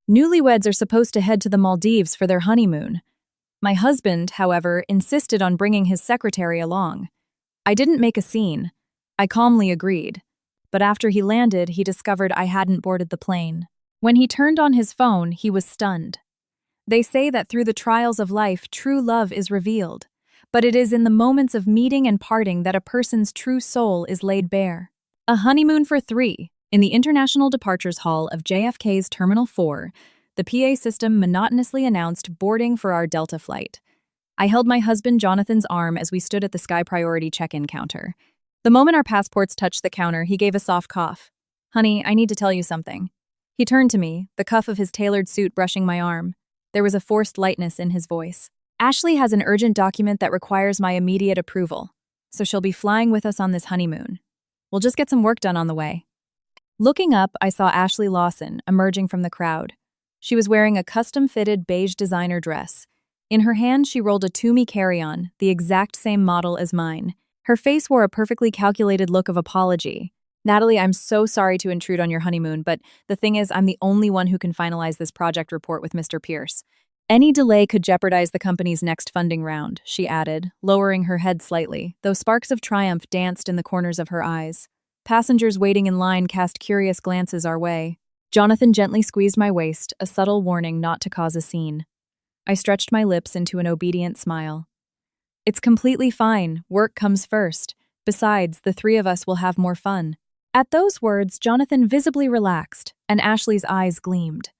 Newlyweds are supposed to head to the Maldives for their honeymoon. My husband, however, insisted on bringing his secretary along. I didn't make a scene. I calmly agreed. But after he landed, he discovered I hadn't boarded the plane. When he turned on his phone, he was stunned. They say that through the trials of life, true love is revealed. But it is in the moments of meeting and parting that a person's true soul is laid bare. A honeymoon for three. In the International Departures Hall of JFK's Terminal 4, the PA system monotonously announced boarding for our Delta flight. I held my husband Jonathan's arm as we stood at the Sky Priority check-in counter. The moment our passports touched the counter, he gave a soft cough. "Honey, I need to tell you something." He turned to me, the cuff of his tailored suit brushing my arm. There was a forced lightness in his voice. "Ashley has an urgent document that requires my immediate approval, so she'll be flying with us on this honeymoon. We'll just get some work done on the way." Looking up, I saw Ashley Lawson emerging from the crowd. She was wearing a custom-fitted beige designer dress. In her hand, she rolled a Toomey carry-on, the exact same model as mine. Her face wore a perfectly calculated look of apology. "Natalie, I'm so sorry to intrude on your honeymoon, but the thing is, I'm the only one who can finalize this project report with Mr. Pierce. Any delay could jeopardize the company's next funding round," she added, lowering her head slightly, though sparks of triumph danced in the corners of her eyes. Passengers waiting in line cast curious glances our way. Jonathan gently squeezed my waist, a subtle warning not to cause a scene. I stretched my lips into an obedient smile. "It's completely fine. Work comes first. Besides, the three of us will have more fun." At those words, Jonathan visibly relaxed, and Ashley's eyes gleamed.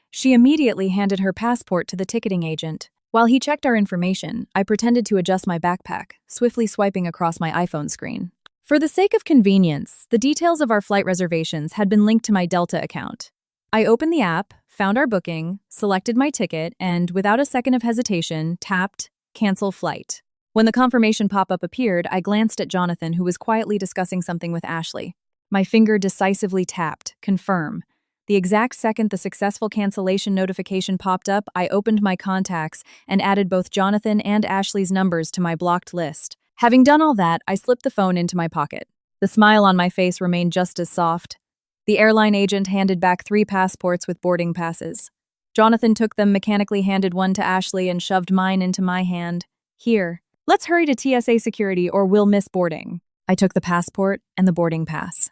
She immediately handed her passport to the ticketing agent. While he checked our information, I pretended to adjust my backpack, swiftly swiping across my iPhone screen. For the sake of convenience, the details of our flight reservations had been linked to my Delta account. I opened the app, found our booking, selected my ticket, and, without a second of hesitation, tapped Cancel Flight. When the confirmation pop-up appeared, I glanced at Jonathan, who was quietly discussing something with Ashley. My finger decisively tapped Confirm. The exact second the successful cancellation notification popped up, I opened my contacts and added both Jonathan and Ashley's numbers to my blocked list. Having done all that, I slipped the phone into my pocket. The smile on my face remained just as soft. The airline agent handed back 3 passports with boarding passes. Jonathan took them, mechanically handed one to Ashley, and shoved mine into my hand. "Here. Let's hurry to TSA security or we'll miss boarding." I took the passport and the boarding pass.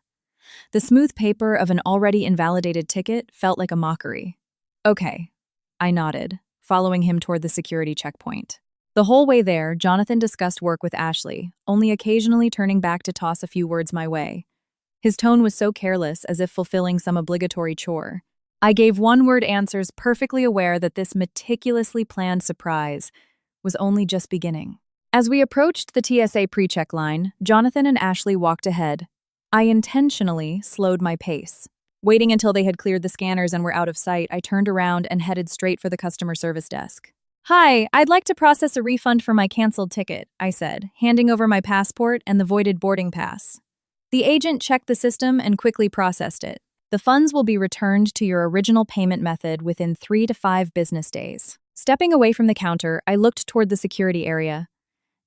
The smooth paper of an already invalidated ticket felt like a mockery. "Okay," I nodded, following him toward the security checkpoint. The whole way there, Jonathan discussed work with Ashley, only occasionally turning back to toss a few words my way. His tone was so careless, as if fulfilling some obligatory chore. I gave one-word answers, perfectly aware that this meticulously planned surprise was only just beginning. As we approached the TSA pre-check line, Jonathan and Ashley walked ahead. I intentionally slowed my pace. Waiting until they had cleared the scanners and were out of sight, I turned around and headed straight for the customer service desk. "Hi, I'd like to process a refund for my canceled ticket," I said, handing over my passport and the voided boarding pass. The agent checked the system and quickly processed it. "The funds will be returned to your original payment method within 3 to 5 business days." Stepping away from the counter, I looked toward the security area.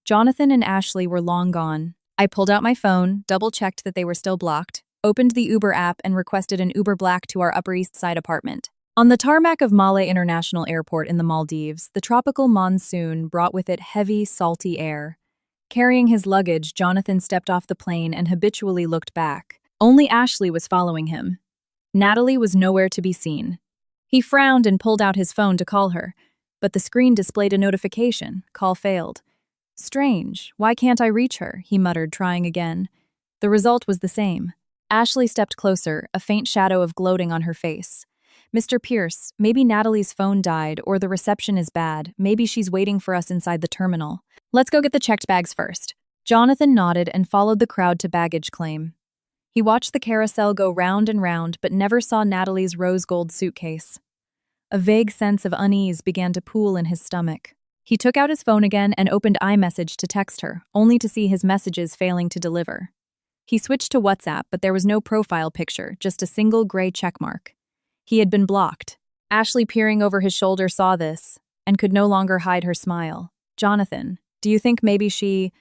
Jonathan and Ashley were long gone. I pulled out my phone, double-checked that they were still blocked, opened the Uber app, and requested an Uber Black to our Upper East Side apartment. On the tarmac of Malé International Airport in the Maldives, the tropical monsoon brought with it heavy, salty air. Carrying his luggage, Jonathan stepped off the plane and habitually looked back. Only Ashley was following him. Natalie was nowhere to be seen. He frowned and pulled out his phone to call her, but the screen displayed a notification. Call failed. "Strange, why can't I reach her?" he muttered, trying again. The result was the same. Ashley stepped closer, a faint shadow of gloating on her face. "Mr. Pierce, maybe Natalie's phone died, or the reception is bad. Maybe she's waiting for us inside the terminal. Let's go get the checked bags first." Jonathan nodded and followed the crowd to baggage claim. He watched the carousel go round and round, but never saw Natalie's rose gold suitcase. A vague sense of unease began to pool in his stomach. He took out his phone again and opened iMessage to text her, only to see his messages failing to deliver. He switched to WhatsApp, but there was no profile picture, just a single gray checkmark. He had been blocked. Ashley, peering over his shoulder, saw this and could no longer hide her smile. "Jonathan, do you think maybe she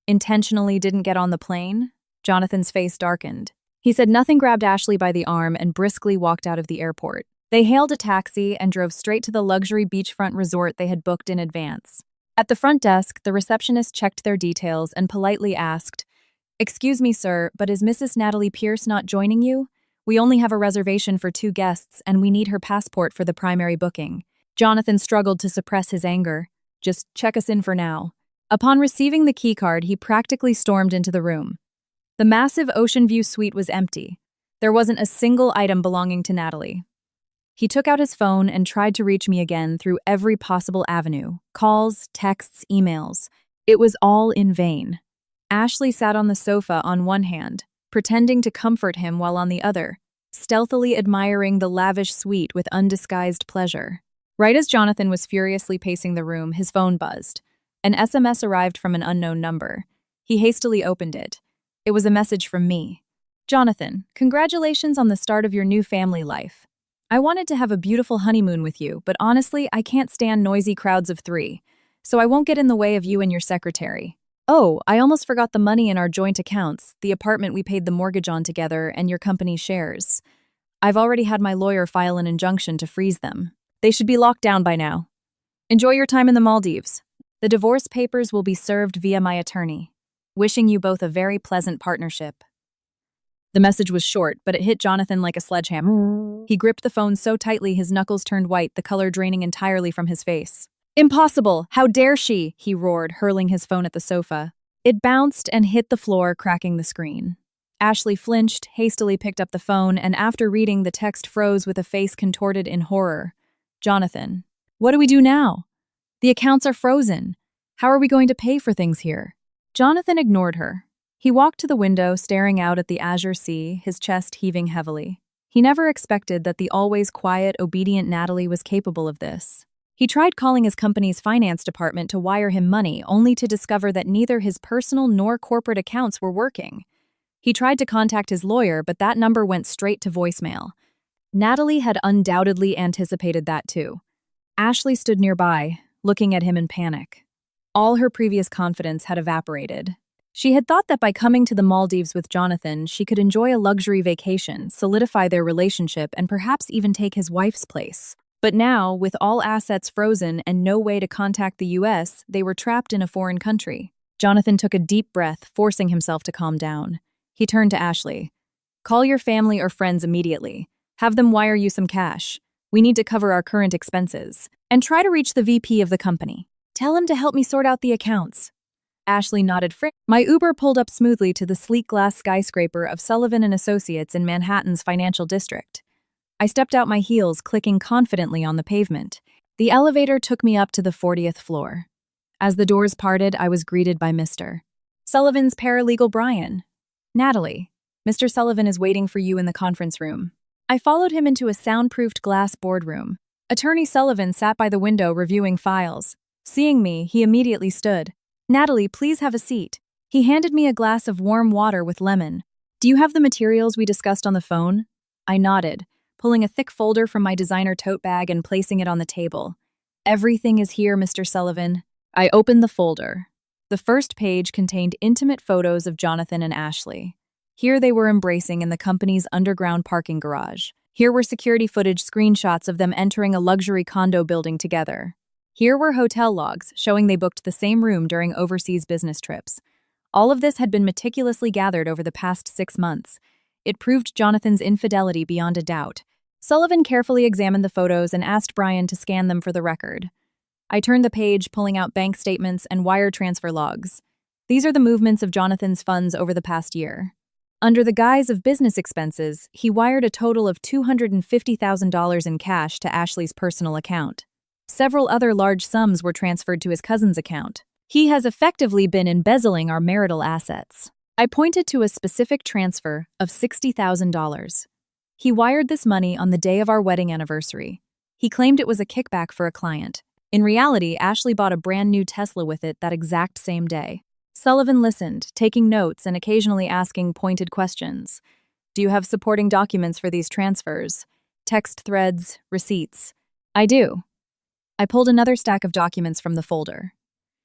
intentionally didn't get on the plane?" Jonathan's face darkened. He said nothing, grabbed Ashley by the arm, and briskly walked out of the airport. They hailed a taxi and drove straight to the luxury beachfront resort they had booked in advance. At the front desk, the receptionist checked their details and politely asked, "Excuse me, sir, but is Mrs. Natalie Pierce not joining you? We only have a reservation for 2 guests, and we need her passport for the primary booking." Jonathan struggled to suppress his anger. "Just check us in for now." Upon receiving the keycard, he practically stormed into the room. The massive ocean view suite was empty. There wasn't a single item belonging to Natalie. He took out his phone and tried to reach me again through every possible avenue: calls, texts, emails. It was all in vain. Ashley sat on the sofa on one hand, pretending to comfort him while on the other, stealthily admiring the lavish suite with undisguised pleasure. Right as Jonathan was furiously pacing the room, his phone buzzed. An SMS arrived from an unknown number. He hastily opened it. It was a message from me. "Jonathan, congratulations on the start of your new family life. I wanted to have a beautiful honeymoon with you, but honestly, I can't stand noisy crowds of 3, so I won't get in the way of you and your secretary. Oh, I almost forgot the money in our joint accounts, the apartment we paid the mortgage on together, and your company shares. I've already had my lawyer file an injunction to freeze them. They should be locked down by now. Enjoy your time in the Maldives. The divorce papers will be served via my attorney. Wishing you both a very pleasant partnership." The message was short, but it hit Jonathan like a sledgehammer. He gripped the phone so tightly his knuckles turned white, the color draining entirely from his face. "Impossible! How dare she!" he roared, hurling his phone at the sofa. It bounced and hit the floor, cracking the screen. Ashley flinched, hastily picked up the phone, and after reading the text froze with a face contorted in horror. "Jonathan, what do we do now? The accounts are frozen. How are we going to pay for things here?" Jonathan ignored her. He walked to the window, staring out at the azure sea, his chest heaving heavily. He never expected that the always quiet, obedient Natalie was capable of this. He tried calling his company's finance department to wire him money, only to discover that neither his personal nor corporate accounts were working. He tried to contact his lawyer, but that number went straight to voicemail. Natalie had undoubtedly anticipated that too. Ashley stood nearby, looking at him in panic. All her previous confidence had evaporated. She had thought that by coming to the Maldives with Jonathan, she could enjoy a luxury vacation, solidify their relationship, and perhaps even take his wife's place. But now, with all assets frozen and no way to contact the US, they were trapped in a foreign country. Jonathan took a deep breath, forcing himself to calm down. He turned to Ashley. "Call your family or friends immediately. Have them wire you some cash. We need to cover our current expenses. And try to reach the VP of the company. Tell him to help me sort out the accounts." Ashley nodded. My Uber pulled up smoothly to the sleek glass skyscraper of Sullivan & Associates in Manhattan's financial district. I stepped out my heels, clicking confidently on the pavement. The elevator took me up to the 40th floor. As the doors parted, I was greeted by Mr. Sullivan's paralegal Brian. "Natalie, Mr. Sullivan is waiting for you in the conference room." I followed him into a soundproofed glass boardroom. Attorney Sullivan sat by the window reviewing files. Seeing me, he immediately stood. "Natalie, please have a seat." He handed me a glass of warm water with lemon. "Do you have the materials we discussed on the phone?" I nodded, pulling a thick folder from my designer tote bag and placing it on the table. "Everything is here, Mr. Sullivan." I opened the folder. The first page contained intimate photos of Jonathan and Ashley. Here they were embracing in the company's underground parking garage. Here were security footage screenshots of them entering a luxury condo building together. Here were hotel logs showing they booked the same room during overseas business trips. All of this had been meticulously gathered over the past 6 months. It proved Jonathan's infidelity beyond a doubt. Sullivan carefully examined the photos and asked Brian to scan them for the record. I turned the page, pulling out bank statements and wire transfer logs. These are the movements of Jonathan's funds over the past year. Under the guise of business expenses, he wired a total of $250,000 in cash to Ashley's personal account. Several other large sums were transferred to his cousin's account. He has effectively been embezzling our marital assets. I pointed to a specific transfer of $60,000. He wired this money on the day of our wedding anniversary. He claimed it was a kickback for a client. In reality, Ashley bought a brand new Tesla with it that exact same day. Sullivan listened, taking notes and occasionally asking pointed questions. "Do you have supporting documents for these transfers? Text threads, receipts?" "I do." I pulled another stack of documents from the folder.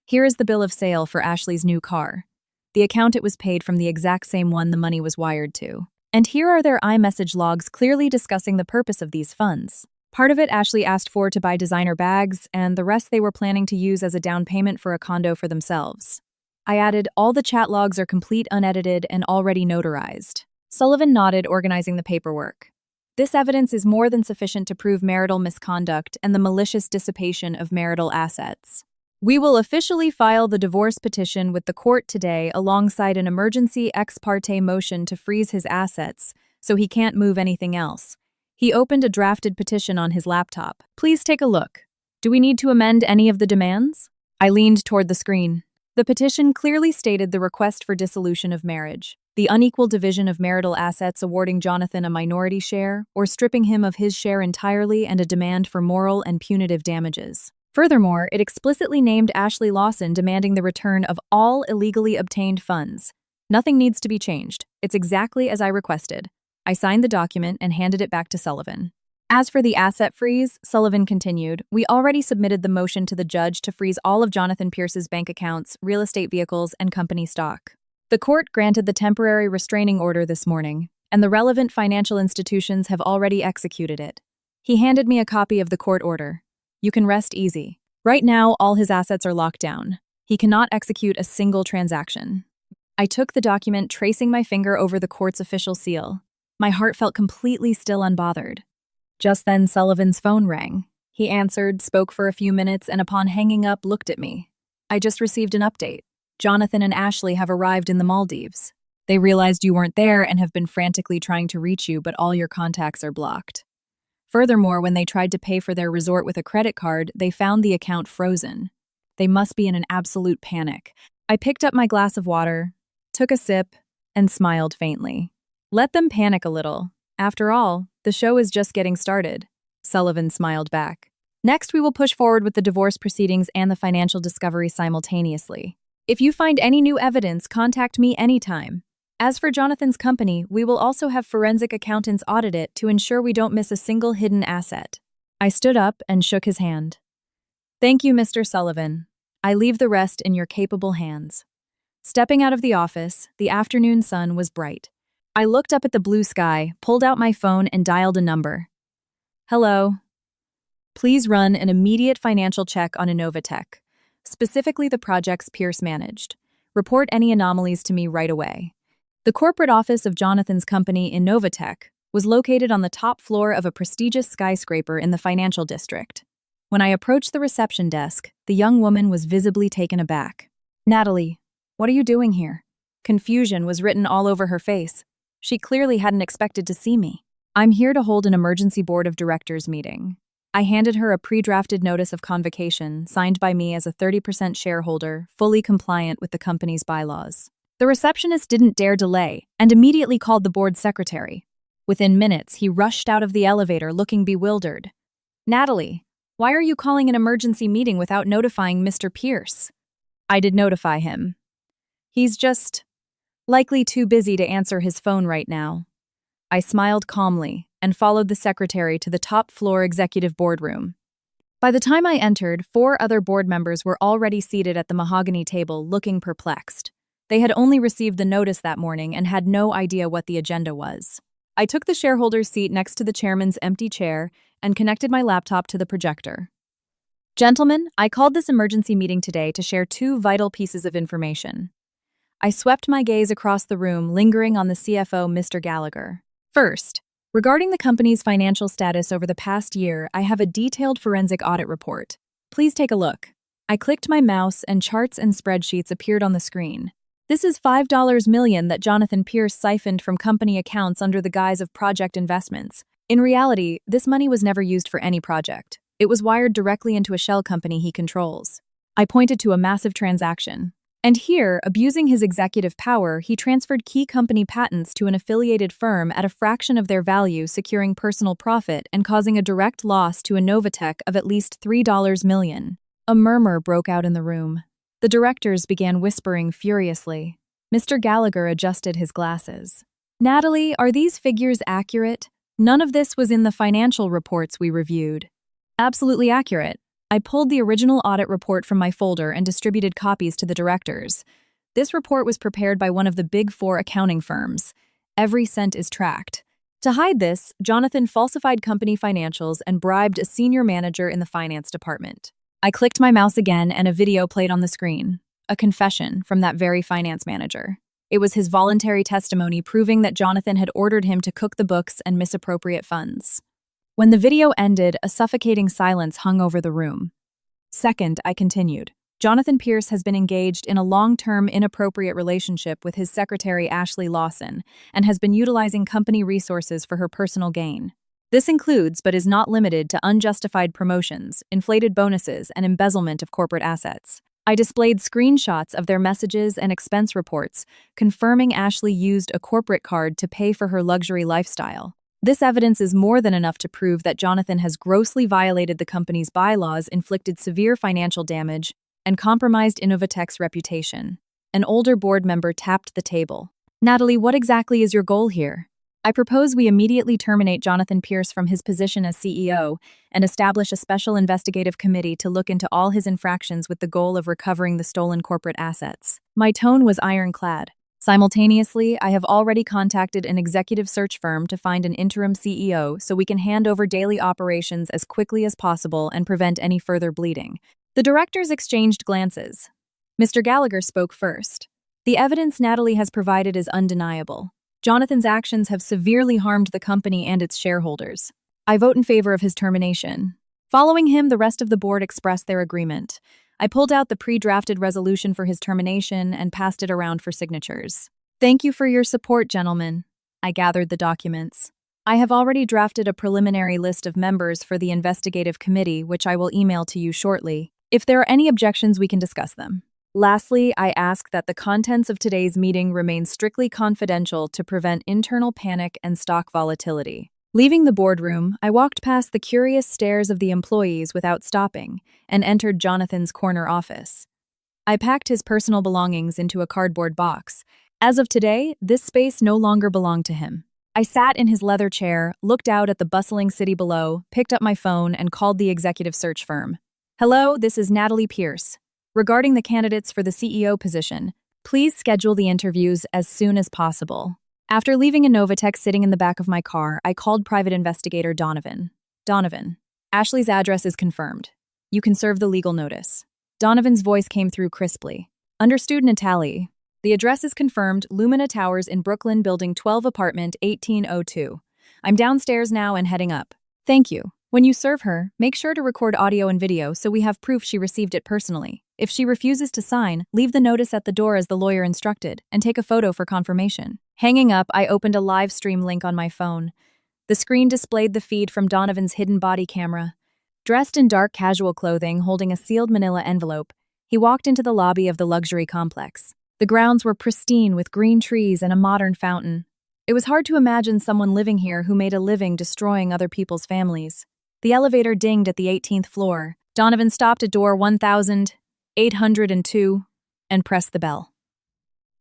Here is the bill of sale for Ashley's new car. The account it was paid from the exact same one the money was wired to. And here are their iMessage logs clearly discussing the purpose of these funds. Part of it Ashley asked for to buy designer bags, and the rest they were planning to use as a down payment for a condo for themselves. I added, all the chat logs are complete, unedited, and already notarized. Sullivan nodded, organizing the paperwork. This evidence is more than sufficient to prove marital misconduct and the malicious dissipation of marital assets. We will officially file the divorce petition with the court today alongside an emergency ex parte motion to freeze his assets so he can't move anything else. He opened a drafted petition on his laptop. Please take a look. Do we need to amend any of the demands? I leaned toward the screen. The petition clearly stated the request for dissolution of marriage, the unequal division of marital assets awarding Jonathan a minority share, or stripping him of his share entirely, and a demand for moral and punitive damages. Furthermore, it explicitly named Ashley Lawson demanding the return of all illegally obtained funds. Nothing needs to be changed. It's exactly as I requested. I signed the document and handed it back to Sullivan. As for the asset freeze, Sullivan continued, we already submitted the motion to the judge to freeze all of Jonathan Pierce's bank accounts, real estate vehicles, and company stock. The court granted the temporary restraining order this morning, and the relevant financial institutions have already executed it. He handed me a copy of the court order. You can rest easy. Right now, all his assets are locked down. He cannot execute a single transaction. I took the document, tracing my finger over the court's official seal. My heart felt completely still, unbothered. Just then, Sullivan's phone rang. He answered, spoke for a few minutes, and upon hanging up, looked at me. I just received an update. Jonathan and Ashley have arrived in the Maldives. They realized you weren't there and have been frantically trying to reach you, but all your contacts are blocked. Furthermore, when they tried to pay for their resort with a credit card, they found the account frozen. They must be in an absolute panic. I picked up my glass of water, took a sip, and smiled faintly. Let them panic a little. After all, the show is just getting started. Sullivan smiled back. Next, we will push forward with the divorce proceedings and the financial discovery simultaneously. If you find any new evidence, contact me anytime. As for Jonathan's company, we will also have forensic accountants audit it to ensure we don't miss a single hidden asset. I stood up and shook his hand. Thank you, Mr. Sullivan. I leave the rest in your capable hands. Stepping out of the office, the afternoon sun was bright. I looked up at the blue sky, pulled out my phone, and dialed a number. Hello. Please run an immediate financial check on Innovatech, specifically the projects Pierce managed. Report any anomalies to me right away. The corporate office of Jonathan's company, Innovatech, was located on the top floor of a prestigious skyscraper in the financial district. When I approached the reception desk, the young woman was visibly taken aback. Natalie, what are you doing here? Confusion was written all over her face. She clearly hadn't expected to see me. I'm here to hold an emergency board of directors meeting. I handed her a pre-drafted notice of convocation, signed by me as a 30% shareholder, fully compliant with the company's bylaws. The receptionist didn't dare delay and immediately called the board secretary. Within minutes, he rushed out of the elevator looking bewildered. Natalie, why are you calling an emergency meeting without notifying Mr. Pierce? I did notify him. He's just likely too busy to answer his phone right now. I smiled calmly and followed the secretary to the top-floor executive boardroom. By the time I entered, 4 other board members were already seated at the mahogany table, looking perplexed. They had only received the notice that morning and had no idea what the agenda was. I took the shareholder's seat next to the chairman's empty chair and connected my laptop to the projector. Gentlemen, I called this emergency meeting today to share 2 vital pieces of information. I swept my gaze across the room, lingering on the CFO, Mr. Gallagher. First, regarding the company's financial status over the past year, I have a detailed forensic audit report. Please take a look. I clicked my mouse and charts and spreadsheets appeared on the screen. This is $5 million that Jonathan Pierce siphoned from company accounts under the guise of project investments. In reality, this money was never used for any project. It was wired directly into a shell company he controls. I pointed to a massive transaction. And here, abusing his executive power, he transferred key company patents to an affiliated firm at a fraction of their value, securing personal profit and causing a direct loss to Innovatech of at least $3 million. A murmur broke out in the room. The directors began whispering furiously. Mr. Gallagher adjusted his glasses. Natalie, are these figures accurate? None of this was in the financial reports we reviewed. Absolutely accurate. I pulled the original audit report from my folder and distributed copies to the directors. This report was prepared by one of the Big Four accounting firms. Every cent is tracked. To hide this, Jonathan falsified company financials and bribed a senior manager in the finance department. I clicked my mouse again and a video played on the screen, a confession from that very finance manager. It was his voluntary testimony proving that Jonathan had ordered him to cook the books and misappropriate funds. When the video ended, a suffocating silence hung over the room. Second, I continued. Jonathan Pierce has been engaged in a long-term inappropriate relationship with his secretary Ashley Lawson and has been utilizing company resources for her personal gain. This includes, but is not limited to, unjustified promotions, inflated bonuses, and embezzlement of corporate assets. I displayed screenshots of their messages and expense reports, confirming Ashley used a corporate card to pay for her luxury lifestyle. This evidence is more than enough to prove that Jonathan has grossly violated the company's bylaws, inflicted severe financial damage, and compromised Innovatech's reputation. An older board member tapped the table. Natalie, what exactly is your goal here? I propose we immediately terminate Jonathan Pierce from his position as CEO and establish a special investigative committee to look into all his infractions with the goal of recovering the stolen corporate assets. My tone was ironclad. Simultaneously, I have already contacted an executive search firm to find an interim CEO so we can hand over daily operations as quickly as possible and prevent any further bleeding. The directors exchanged glances. Mr. Gallagher spoke first. The evidence Natalie has provided is undeniable. Jonathan's actions have severely harmed the company and its shareholders. I vote in favor of his termination. Following him, the rest of the board expressed their agreement. I pulled out the pre-drafted resolution for his termination and passed it around for signatures. Thank you for your support, gentlemen. I gathered the documents. I have already drafted a preliminary list of members for the investigative committee, which I will email to you shortly. If there are any objections, we can discuss them. Lastly, I ask that the contents of today's meeting remain strictly confidential to prevent internal panic and stock volatility. Leaving the boardroom, I walked past the curious stares of the employees without stopping and entered Jonathan's corner office. I packed his personal belongings into a cardboard box. As of today, this space no longer belonged to him. I sat in his leather chair, looked out at the bustling city below, picked up my phone, and called the executive search firm. Hello, this is Natalie Pierce. Regarding the candidates for the CEO position, please schedule the interviews as soon as possible. After leaving Innovatech sitting in the back of my car, I called private investigator Donovan. Donovan, Ashley's address is confirmed. You can serve the legal notice. Donovan's voice came through crisply. Understood, Natalie. The address is confirmed, Lumina Towers in Brooklyn, Building 12, Apartment 1802. I'm downstairs now and heading up. Thank you. When you serve her, make sure to record audio and video so we have proof she received it personally. If she refuses to sign, leave the notice at the door as the lawyer instructed, and take a photo for confirmation. Hanging up, I opened a live stream link on my phone. The screen displayed the feed from Donovan's hidden body camera. Dressed in dark casual clothing, holding a sealed manila envelope, he walked into the lobby of the luxury complex. The grounds were pristine with green trees and a modern fountain. It was hard to imagine someone living here who made a living destroying other people's families. The elevator dinged at the 18th floor. Donovan stopped at door 1802 and pressed the bell.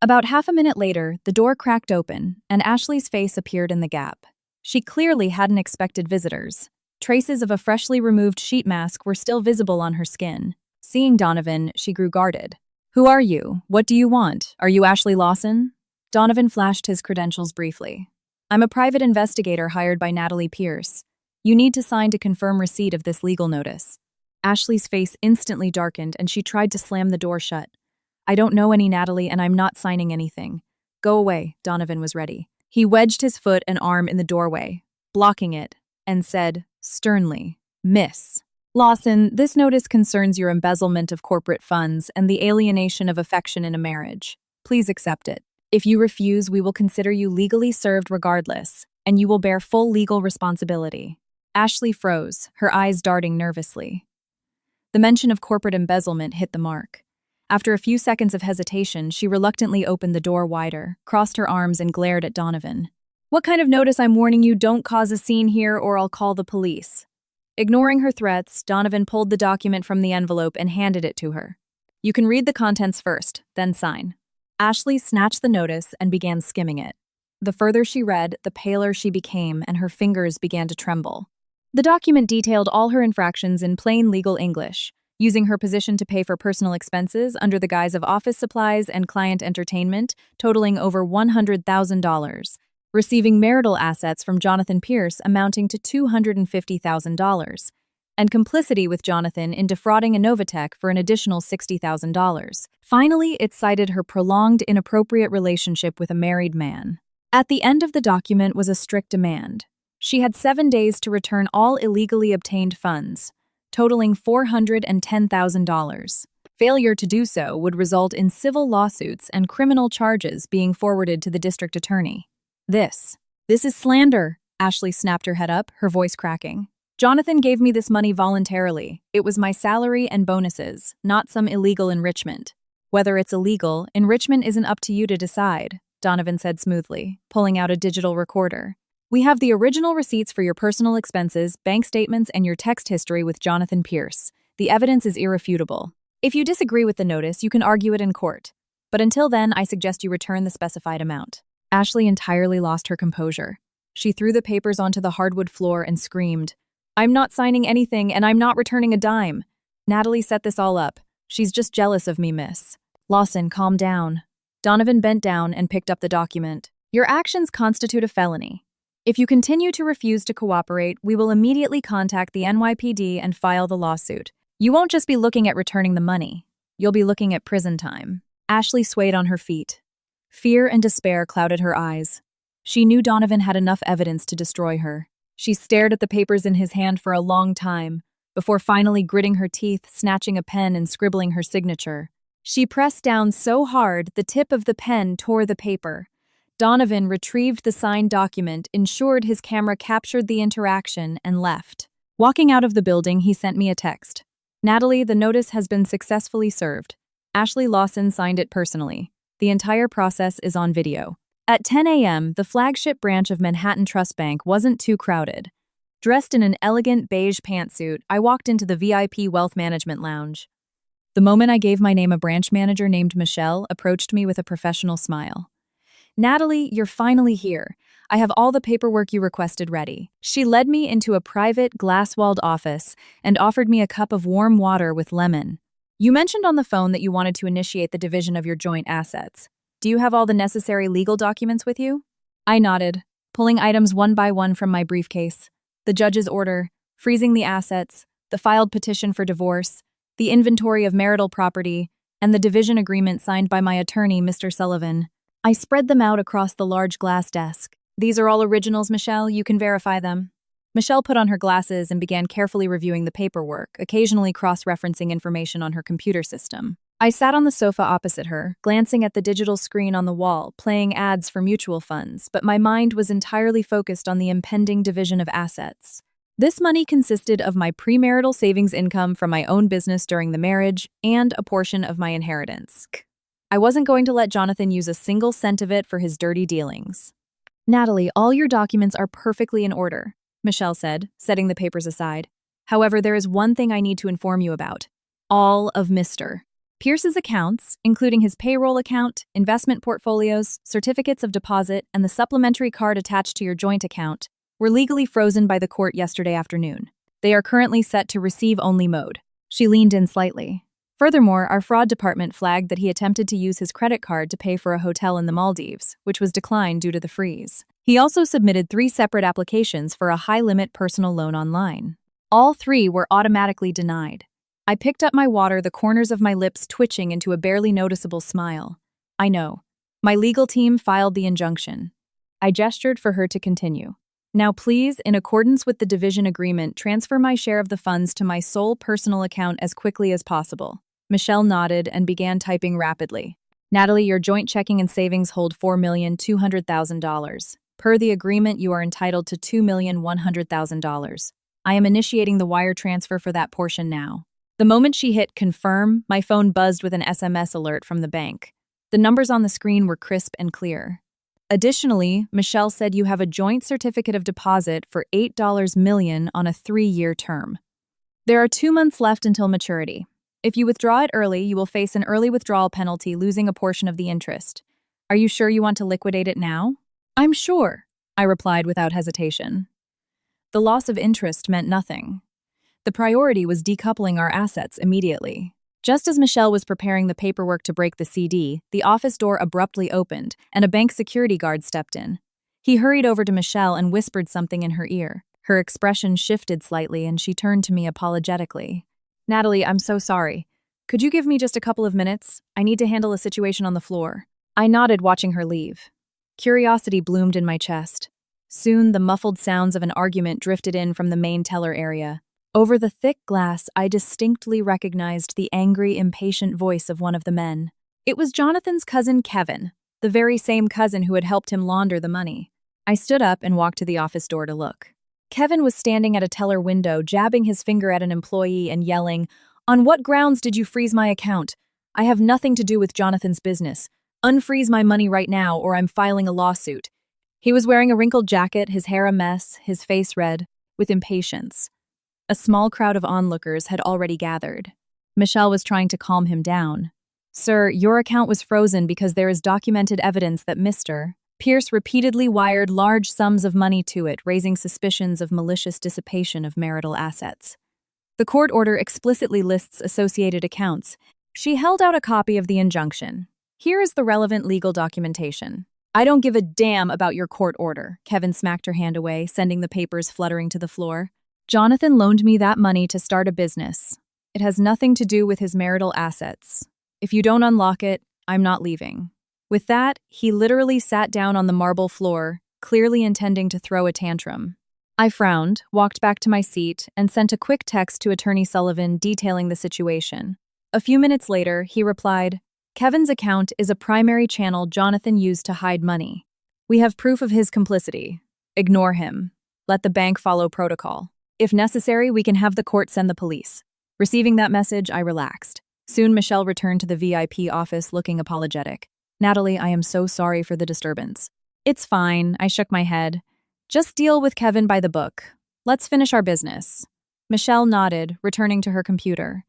About half a minute later, the door cracked open, and Ashley's face appeared in the gap. She clearly hadn't expected visitors. Traces of a freshly removed sheet mask were still visible on her skin. Seeing Donovan, she grew guarded. Who are you? What do you want? Are you Ashley Lawson? Donovan flashed his credentials briefly. I'm a private investigator hired by Natalie Pierce. You need to sign to confirm receipt of this legal notice. Ashley's face instantly darkened and she tried to slam the door shut. I don't know any Natalie and I'm not signing anything. Go away, Donovan was ready. He wedged his foot and arm in the doorway, blocking it, and said, sternly, Miss Lawson, this notice concerns your embezzlement of corporate funds and the alienation of affection in a marriage. Please accept it. If you refuse, we will consider you legally served regardless, and you will bear full legal responsibility. Ashley froze, her eyes darting nervously. The mention of corporate embezzlement hit the mark. After a few seconds of hesitation, she reluctantly opened the door wider, crossed her arms, and glared at Donovan. What kind of notice? I'm warning you, don't cause a scene here or I'll call the police. Ignoring her threats, Donovan pulled the document from the envelope and handed it to her. You can read the contents first, then sign. Ashley snatched the notice and began skimming it. The further she read, the paler she became, and her fingers began to tremble. The document detailed all her infractions in plain legal English, using her position to pay for personal expenses under the guise of office supplies and client entertainment, totaling over $100,000. receiving marital assets from Jonathan Pierce amounting to $250,000, and complicity with Jonathan in defrauding Innovatech for an additional $60,000. Finally, it cited her prolonged inappropriate relationship with a married man. At the end of the document was a strict demand. She had 7 days to return all illegally obtained funds, totaling $410,000. Failure to do so would result in civil lawsuits and criminal charges being forwarded to the district attorney. This is slander, Ashley snapped her head up, her voice cracking. Jonathan gave me this money voluntarily. It was my salary and bonuses, not some illegal enrichment. Whether it's illegal, enrichment isn't up to you to decide, Donovan said smoothly, pulling out a digital recorder. We have the original receipts for your personal expenses, bank statements, and your text history with Jonathan Pierce. The evidence is irrefutable. If you disagree with the notice, you can argue it in court. But until then, I suggest you return the specified amount. Ashley entirely lost her composure. She threw the papers onto the hardwood floor and screamed, I'm not signing anything, and I'm not returning a dime. Natalie set this all up. She's just jealous of me, miss. Lawson, calm down. Donovan bent down and picked up the document. Your actions constitute a felony. If you continue to refuse to cooperate, we will immediately contact the NYPD and file the lawsuit. You won't just be looking at returning the money. You'll be looking at prison time. Ashley swayed on her feet. Fear and despair clouded her eyes. She knew Donovan had enough evidence to destroy her. She stared at the papers in his hand for a long time, before finally gritting her teeth, snatching a pen and scribbling her signature. She pressed down so hard the tip of the pen tore the paper. Donovan retrieved the signed document, ensured his camera captured the interaction, and left. Walking out of the building, he sent me a text. Natalie, the notice has been successfully served. Ashley Lawson signed it personally. The entire process is on video. At 10 a.m., the flagship branch of Manhattan Trust Bank wasn't too crowded. Dressed in an elegant beige pantsuit, I walked into the VIP Wealth Management Lounge. The moment I gave my name, a branch manager named Michelle approached me with a professional smile. Natalie, you're finally here. I have all the paperwork you requested ready. She led me into a private, glass-walled office and offered me a cup of warm water with lemon. You mentioned on the phone that you wanted to initiate the division of your joint assets. Do you have all the necessary legal documents with you? I nodded, pulling items one by one from my briefcase. The judge's order, freezing the assets, the filed petition for divorce, the inventory of marital property, and the division agreement signed by my attorney, Mr. Sullivan. I spread them out across the large glass desk. These are all originals, Michelle. You can verify them. Michelle put on her glasses and began carefully reviewing the paperwork, occasionally cross-referencing information on her computer system. I sat on the sofa opposite her, glancing at the digital screen on the wall, playing ads for mutual funds, but my mind was entirely focused on the impending division of assets. This money consisted of my premarital savings income from my own business during the marriage and a portion of my inheritance. I wasn't going to let Jonathan use a single cent of it for his dirty dealings. Natalie, all your documents are perfectly in order, Michelle said, setting the papers aside. However, there is one thing I need to inform you about. All of Mr. Pierce's accounts, including his payroll account, investment portfolios, certificates of deposit, and the supplementary card attached to your joint account, were legally frozen by the court yesterday afternoon. They are currently set to receive-only mode. She leaned in slightly. Furthermore, our fraud department flagged that he attempted to use his credit card to pay for a hotel in the Maldives, which was declined due to the freeze. He also submitted 3 separate applications for a high-limit personal loan online. All 3 were automatically denied. I picked up my water, the corners of my lips twitching into a barely noticeable smile. I know. My legal team filed the injunction. I gestured for her to continue. Now please, in accordance with the division agreement, transfer my share of the funds to my sole personal account as quickly as possible. Michelle nodded and began typing rapidly. Natalie, your joint checking and savings hold $4,200,000. Per the agreement, you are entitled to $2,100,000. I am initiating the wire transfer for that portion now. The moment she hit confirm, my phone buzzed with an SMS alert from the bank. The numbers on the screen were crisp and clear. Additionally, Michelle said you have a joint certificate of deposit for $8 million on a 3-year term. There are 2 months left until maturity. If you withdraw it early, you will face an early withdrawal penalty, losing a portion of the interest. Are you sure you want to liquidate it now? I'm sure, I replied without hesitation. The loss of interest meant nothing. The priority was decoupling our assets immediately. Just as Michelle was preparing the paperwork to break the CD, the office door abruptly opened, and a bank security guard stepped in. He hurried over to Michelle and whispered something in her ear. Her expression shifted slightly and she turned to me apologetically. Natalie, I'm so sorry. Could you give me just a couple of minutes? I need to handle a situation on the floor. I nodded, watching her leave. Curiosity bloomed in my chest. Soon, the muffled sounds of an argument drifted in from the main teller area. Over the thick glass, I distinctly recognized the angry, impatient voice of one of the men. It was Jonathan's cousin Kevin, the very same cousin who had helped him launder the money. I stood up and walked to the office door to look. Kevin was standing at a teller window, jabbing his finger at an employee and yelling, "On what grounds did you freeze my account? I have nothing to do with Jonathan's business. Unfreeze my money right now or I'm filing a lawsuit." He was wearing a wrinkled jacket, his hair a mess, his face red, with impatience. A small crowd of onlookers had already gathered. Michelle was trying to calm him down. "Sir, your account was frozen because there is documented evidence that Mr. Pierce repeatedly wired large sums of money to it, raising suspicions of malicious dissipation of marital assets. The court order explicitly lists associated accounts." She held out a copy of the injunction. "Here is the relevant legal documentation." "I don't give a damn about your court order." Kevin smacked her hand away, sending the papers fluttering to the floor. "Jonathan loaned me that money to start a business. It has nothing to do with his marital assets. If you don't unlock it, I'm not leaving." With that, he literally sat down on the marble floor, clearly intending to throw a tantrum. I frowned, walked back to my seat, and sent a quick text to Attorney Sullivan detailing the situation. A few minutes later, he replied, "Kevin's account is a primary channel Jonathan used to hide money. We have proof of his complicity. Ignore him. Let the bank follow protocol. If necessary, we can have the court send the police." Receiving that message, I relaxed. Soon, Michelle returned to the VIP office looking apologetic. "Natalie, I am so sorry for the disturbance." "It's fine," I shook my head. "Just deal with Kevin by the book. Let's finish our business." Michelle nodded, returning to her computer.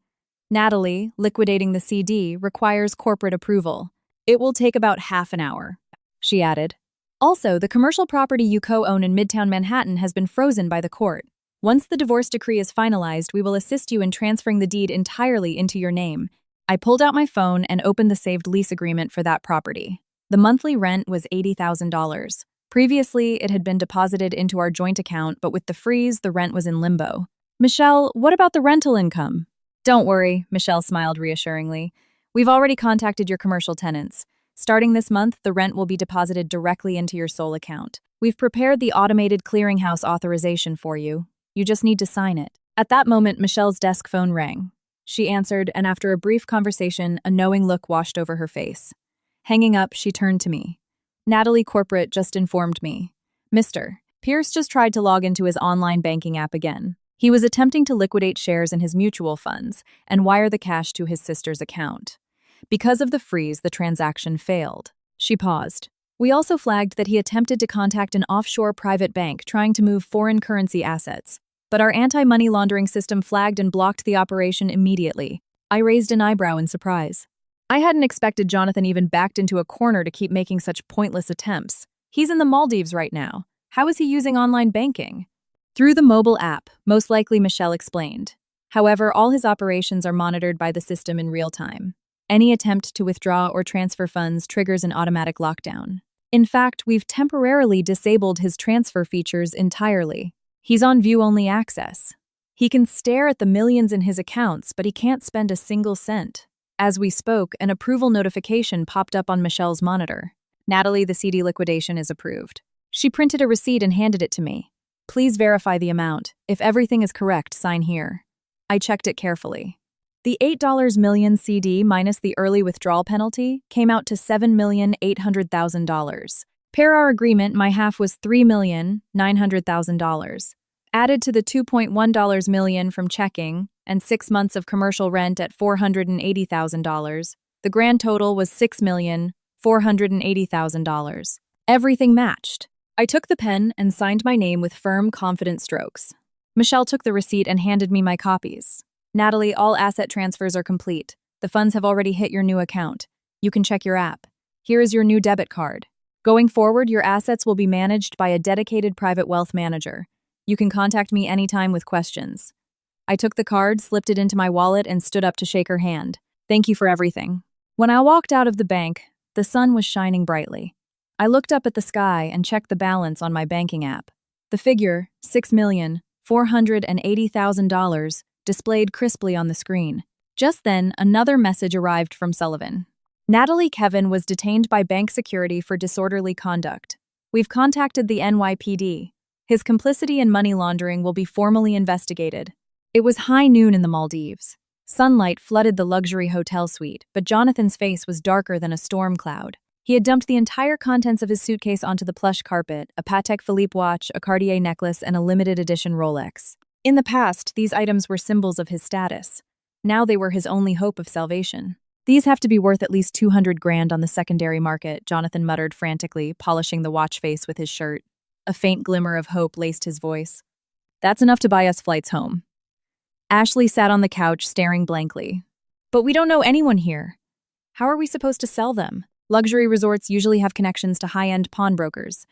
"Natalie, liquidating the CD requires corporate approval. It will take about half an hour," she added. "Also, the commercial property you co-own in Midtown Manhattan has been frozen by the court. Once the divorce decree is finalized, we will assist you in transferring the deed entirely into your name." I pulled out my phone and opened the saved lease agreement for that property. The monthly rent was $80,000. Previously, it had been deposited into our joint account, but with the freeze, the rent was in limbo. "Michelle, what about the rental income?" "Don't worry," Michelle smiled reassuringly. "We've already contacted your commercial tenants. Starting this month, the rent will be deposited directly into your sole account. We've prepared the automated clearinghouse authorization for you. You just need to sign it." At that moment, Michelle's desk phone rang. She answered, and after a brief conversation, a knowing look washed over her face. Hanging up, she turned to me. "Natalie Corporate just informed me. Mr. Pierce just tried to log into his online banking app again. He was attempting to liquidate shares in his mutual funds and wire the cash to his sister's account. Because of the freeze, the transaction failed." She paused. "We also flagged that he attempted to contact an offshore private bank trying to move foreign currency assets. But our anti-money laundering system flagged and blocked the operation immediately." I raised an eyebrow in surprise. I hadn't expected Jonathan even backed into a corner to keep making such pointless attempts. He's in the Maldives right now. How is he using online banking? "Through the mobile app, most likely," Michelle explained. "However, all his operations are monitored by the system in real time. Any attempt to withdraw or transfer funds triggers an automatic lockdown. In fact, we've temporarily disabled his transfer features entirely. He's on view-only access. He can stare at the millions in his accounts, but he can't spend a single cent." As we spoke, an approval notification popped up on Michelle's monitor. "Natalie, the CD liquidation is approved." She printed a receipt and handed it to me. "Please verify the amount. If everything is correct, sign here." I checked it carefully. The $8 million CD minus the early withdrawal penalty came out to $7,800,000. Per our agreement, my half was $3,900,000. Added to the $2.1 million from checking and 6 months of commercial rent at $480,000, the grand total was $6,480,000. Everything matched. I took the pen and signed my name with firm, confident strokes. Michelle took the receipt and handed me my copies. "Natalie, all asset transfers are complete. The funds have already hit your new account. You can check your app. Here is your new debit card. Going forward, your assets will be managed by a dedicated private wealth manager. You can contact me anytime with questions." I took the card, slipped it into my wallet, and stood up to shake her hand. "Thank you for everything." When I walked out of the bank, the sun was shining brightly. I looked up at the sky and checked the balance on my banking app. The figure, $6,480,000, displayed crisply on the screen. Just then, another message arrived from Sullivan. Natalie Kevin was detained by bank security for disorderly conduct. We've contacted the NYPD. His complicity in money laundering will be formally investigated. It was high noon in the Maldives. Sunlight flooded the luxury hotel suite, but Jonathan's face was darker than a storm cloud. He had dumped the entire contents of his suitcase onto the plush carpet, a Patek Philippe watch, a Cartier necklace, and a limited edition Rolex. In the past, these items were symbols of his status. Now they were his only hope of salvation. These have to be worth at least 200 grand on the secondary market, Jonathan muttered frantically, polishing the watch face with his shirt. A faint glimmer of hope laced his voice. That's enough to buy us flights home. Ashley sat on the couch, staring blankly. But we don't know anyone here. How are we supposed to sell them? Luxury resorts usually have connections to high-end pawnbrokers.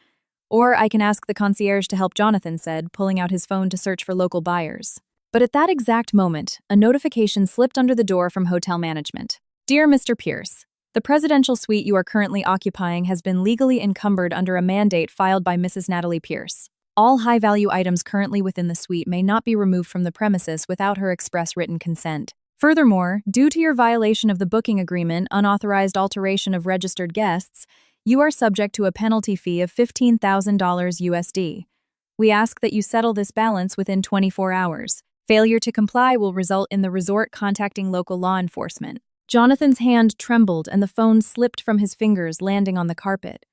Or I can ask the concierge to help, Jonathan said, pulling out his phone to search for local buyers. But at that exact moment, a notification slipped under the door from hotel management. Dear Mr. Pierce, the presidential suite you are currently occupying has been legally encumbered under a mandate filed by Mrs. Natalie Pierce. All high-value items currently within the suite may not be removed from the premises without her express written consent. Furthermore, due to your violation of the booking agreement, unauthorized alteration of registered guests, you are subject to a penalty fee of $15,000 USD. We ask that you settle this balance within 24 hours. Failure to comply will result in the resort contacting local law enforcement. Jonathan's hand trembled and the phone slipped from his fingers, landing on the carpet.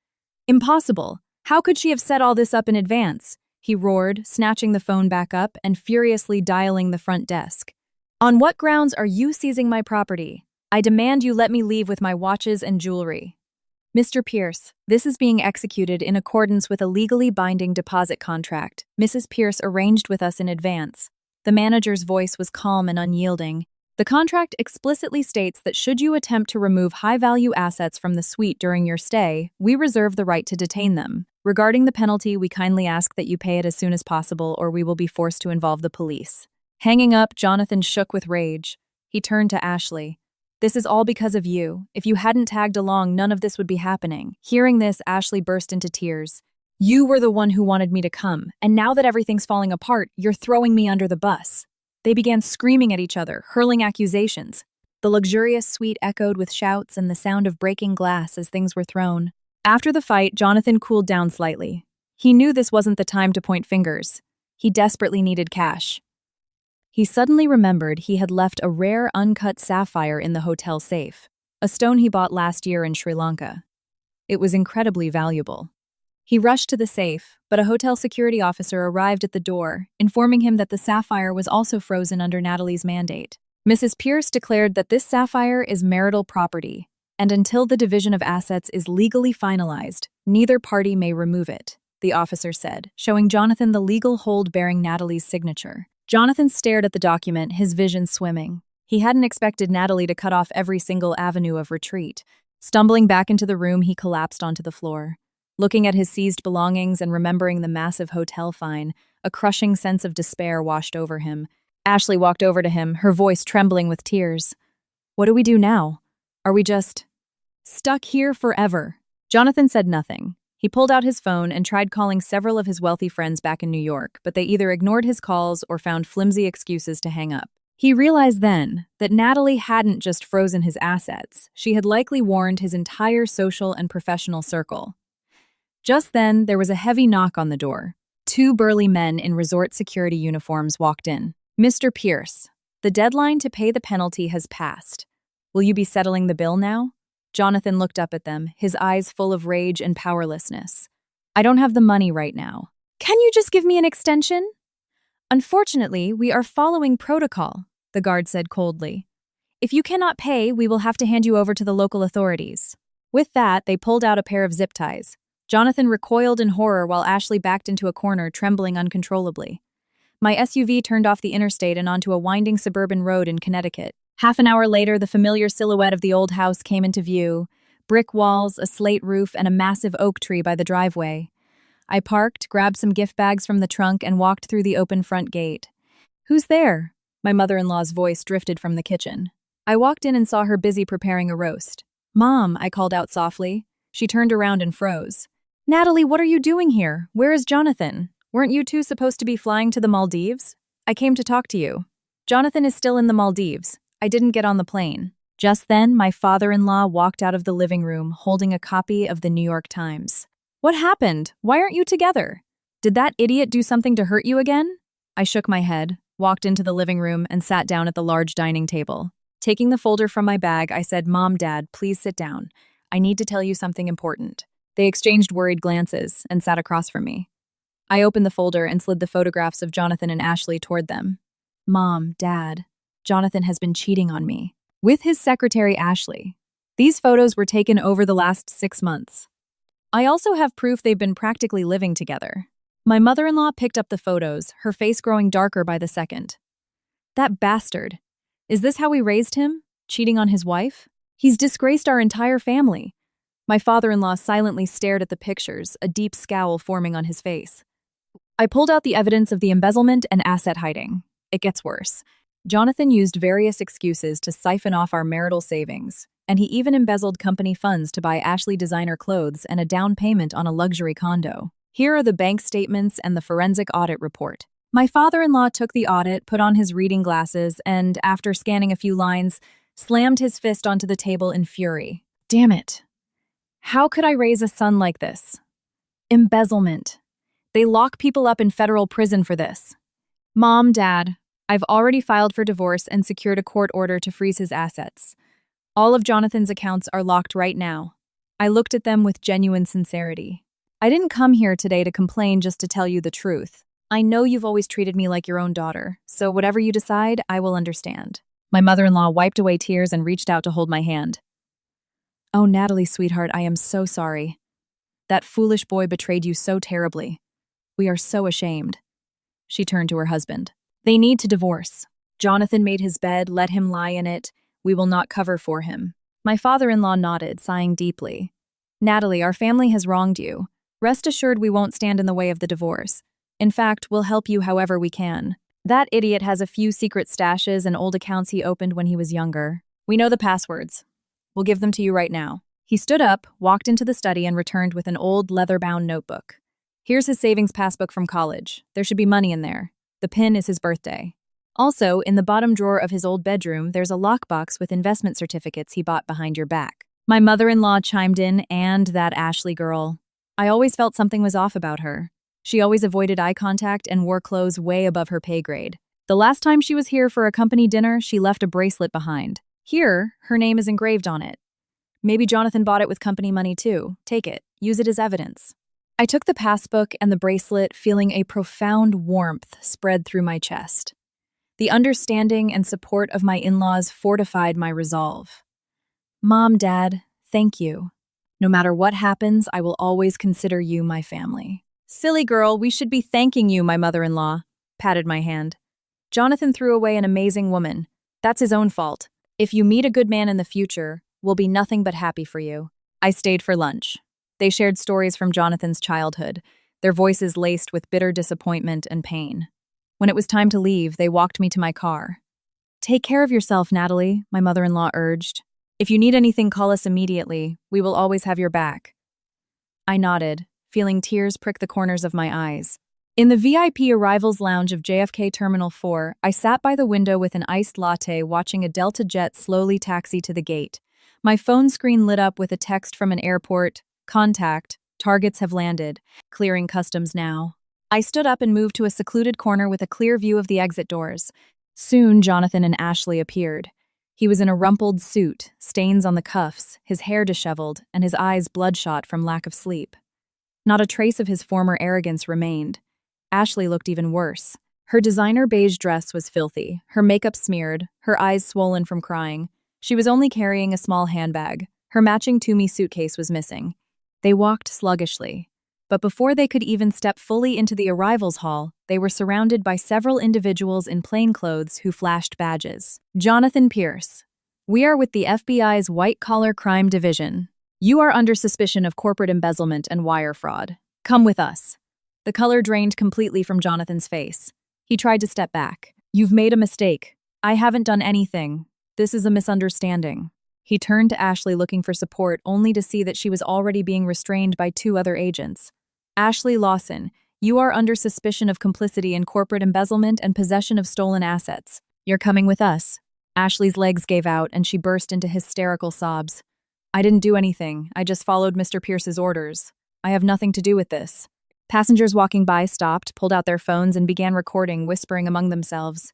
Impossible! How could she have set all this up in advance? He roared, snatching the phone back up and furiously dialing the front desk. On what grounds are you seizing my property? I demand you let me leave with my watches and jewelry. Mr. Pierce, this is being executed in accordance with a legally binding deposit contract Mrs. Pierce arranged with us in advance. The manager's voice was calm and unyielding. The contract explicitly states that should you attempt to remove high-value assets from the suite during your stay, we reserve the right to detain them. Regarding the penalty, we kindly ask that you pay it as soon as possible or we will be forced to involve the police. Hanging up, Jonathan shook with rage. He turned to Ashley. This is all because of you. If you hadn't tagged along, none of this would be happening. Hearing this, Ashley burst into tears. You were the one who wanted me to come, and now that everything's falling apart, you're throwing me under the bus. They began screaming at each other, hurling accusations. The luxurious suite echoed with shouts and the sound of breaking glass as things were thrown. After the fight, Jonathan cooled down slightly. He knew this wasn't the time to point fingers. He desperately needed cash. He suddenly remembered he had left a rare uncut sapphire in the hotel safe, a stone he bought last year in Sri Lanka. It was incredibly valuable. He rushed to the safe, but a hotel security officer arrived at the door, informing him that the sapphire was also frozen under Natalie's mandate. Mrs. Pierce declared that this sapphire is marital property, and until the division of assets is legally finalized, neither party may remove it, the officer said, showing Jonathan the legal hold bearing Natalie's signature. Jonathan stared at the document, his vision swimming. He hadn't expected Natalie to cut off every single avenue of retreat. Stumbling back into the room, he collapsed onto the floor. Looking at his seized belongings and remembering the massive hotel fine, a crushing sense of despair washed over him. Ashley walked over to him, her voice trembling with tears. What do we do now? Are we just stuck here forever? Jonathan said nothing. He pulled out his phone and tried calling several of his wealthy friends back in New York, but they either ignored his calls or found flimsy excuses to hang up. He realized then that Natalie hadn't just frozen his assets, she had likely warned his entire social and professional circle. Just then, there was a heavy knock on the door. Two burly men in resort security uniforms walked in. Mr. Pierce, the deadline to pay the penalty has passed. Will you be settling the bill now? Jonathan looked up at them, his eyes full of rage and powerlessness. I don't have the money right now. Can you just give me an extension? Unfortunately, we are following protocol, the guard said coldly. If you cannot pay, we will have to hand you over to the local authorities. With that, they pulled out a pair of zip ties. Jonathan recoiled in horror while Ashley backed into a corner, trembling uncontrollably. My SUV turned off the interstate and onto a winding suburban road in Connecticut. Half an hour later, the familiar silhouette of the old house came into view. Brick walls, a slate roof, and a massive oak tree by the driveway. I parked, grabbed some gift bags from the trunk, and walked through the open front gate. Who's there? My mother-in-law's voice drifted from the kitchen. I walked in and saw her busy preparing a roast. Mom, I called out softly. She turned around and froze. Natalie, what are you doing here? Where is Jonathan? Weren't you two supposed to be flying to the Maldives? I came to talk to you. Jonathan is still in the Maldives. I didn't get on the plane. Just then, my father-in-law walked out of the living room holding a copy of the New York Times. What happened? Why aren't you together? Did that idiot do something to hurt you again? I shook my head, walked into the living room, and sat down at the large dining table. Taking the folder from my bag, I said, Mom, Dad, please sit down. I need to tell you something important. They exchanged worried glances and sat across from me. I opened the folder and slid the photographs of Jonathan and Ashley toward them. Mom, Dad, Jonathan has been cheating on me. With his secretary, Ashley. These photos were taken over the last 6 months. I also have proof they've been practically living together. My mother-in-law picked up the photos, her face growing darker by the second. That bastard. Is this how we raised him? Cheating on his wife? He's disgraced our entire family. My father-in-law silently stared at the pictures, a deep scowl forming on his face. I pulled out the evidence of the embezzlement and asset hiding. It gets worse. Jonathan used various excuses to siphon off our marital savings, and he even embezzled company funds to buy Ashley designer clothes and a down payment on a luxury condo. Here are the bank statements and the forensic audit report. My father-in-law took the audit, put on his reading glasses, and, after scanning a few lines, slammed his fist onto the table in fury. Damn it. How could I raise a son like this? Embezzlement. They lock people up in federal prison for this. Mom, Dad, I've already filed for divorce and secured a court order to freeze his assets. All of Jonathan's accounts are locked right now. I looked at them with genuine sincerity. I didn't come here today to complain, just to tell you the truth. I know you've always treated me like your own daughter, so whatever you decide, I will understand. My mother-in-law wiped away tears and reached out to hold my hand. Oh, Natalie, sweetheart, I am so sorry. That foolish boy betrayed you so terribly. We are so ashamed. She turned to her husband. They need to divorce. Jonathan made his bed, let him lie in it. We will not cover for him. My father-in-law nodded, sighing deeply. Natalie, our family has wronged you. Rest assured we won't stand in the way of the divorce. In fact, we'll help you however we can. That idiot has a few secret stashes and old accounts he opened when he was younger. We know the passwords. We'll give them to you right now. He stood up, walked into the study, and returned with an old leather-bound notebook. Here's his savings passbook from college. There should be money in there. The pin is his birthday. Also, in the bottom drawer of his old bedroom, there's a lockbox with investment certificates he bought behind your back. My mother-in-law chimed in, and that Ashley girl. I always felt something was off about her. She always avoided eye contact and wore clothes way above her pay grade. The last time she was here for a company dinner, she left a bracelet behind. Here, her name is engraved on it. Maybe Jonathan bought it with company money too. Take it. Use it as evidence. I took the passbook and the bracelet, feeling a profound warmth spread through my chest. The understanding and support of my in-laws fortified my resolve. Mom, Dad, thank you. No matter what happens, I will always consider you my family. Silly girl, we should be thanking you, my mother-in-law, patted my hand. Jonathan threw away an amazing woman. That's his own fault. If you meet a good man in the future, we'll be nothing but happy for you. I stayed for lunch. They shared stories from Jonathan's childhood, their voices laced with bitter disappointment and pain. When it was time to leave, they walked me to my car. Take care of yourself, Natalie, my mother-in-law urged. If you need anything, call us immediately. We will always have your back. I nodded, feeling tears prick the corners of my eyes. In the VIP arrivals lounge of JFK Terminal 4, I sat by the window with an iced latte watching a Delta jet slowly taxi to the gate. My phone screen lit up with a text from an airport. Contact. Targets have landed. Clearing customs now. I stood up and moved to a secluded corner with a clear view of the exit doors. Soon, Jonathan and Ashley appeared. He was in a rumpled suit, stains on the cuffs, his hair disheveled, and his eyes bloodshot from lack of sleep. Not a trace of his former arrogance remained. Ashley looked even worse. Her designer beige dress was filthy, her makeup smeared, her eyes swollen from crying. She was only carrying a small handbag. Her matching Toomey suitcase was missing. They walked sluggishly. But before they could even step fully into the arrivals hall, they were surrounded by several individuals in plainclothes who flashed badges. Jonathan Pierce. We are with the FBI's white-collar crime division. You are under suspicion of corporate embezzlement and wire fraud. Come with us. The color drained completely from Jonathan's face. He tried to step back. You've made a mistake. I haven't done anything. This is a misunderstanding. He turned to Ashley looking for support, only to see that she was already being restrained by two other agents. Ashley Lawson, you are under suspicion of complicity in corporate embezzlement and possession of stolen assets. You're coming with us. Ashley's legs gave out and she burst into hysterical sobs. I didn't do anything. I just followed Mr. Pierce's orders. I have nothing to do with this. Passengers walking by stopped, pulled out their phones, and began recording, whispering among themselves.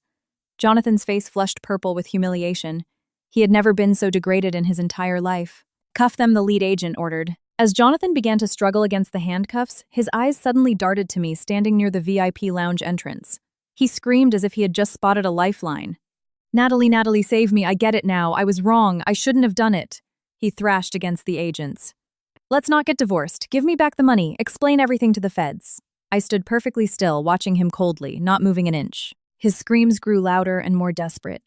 Jonathan's face flushed purple with humiliation. He had never been so degraded in his entire life. Cuff them, the lead agent ordered. As Jonathan began to struggle against the handcuffs, his eyes suddenly darted to me standing near the VIP lounge entrance. He screamed as if he had just spotted a lifeline. Natalie, save me, I get it now. I was wrong. I shouldn't have done it. He thrashed against the agents. Let's not get divorced. Give me back the money. Explain everything to the feds. I stood perfectly still, watching him coldly, not moving an inch. His screams grew louder and more desperate.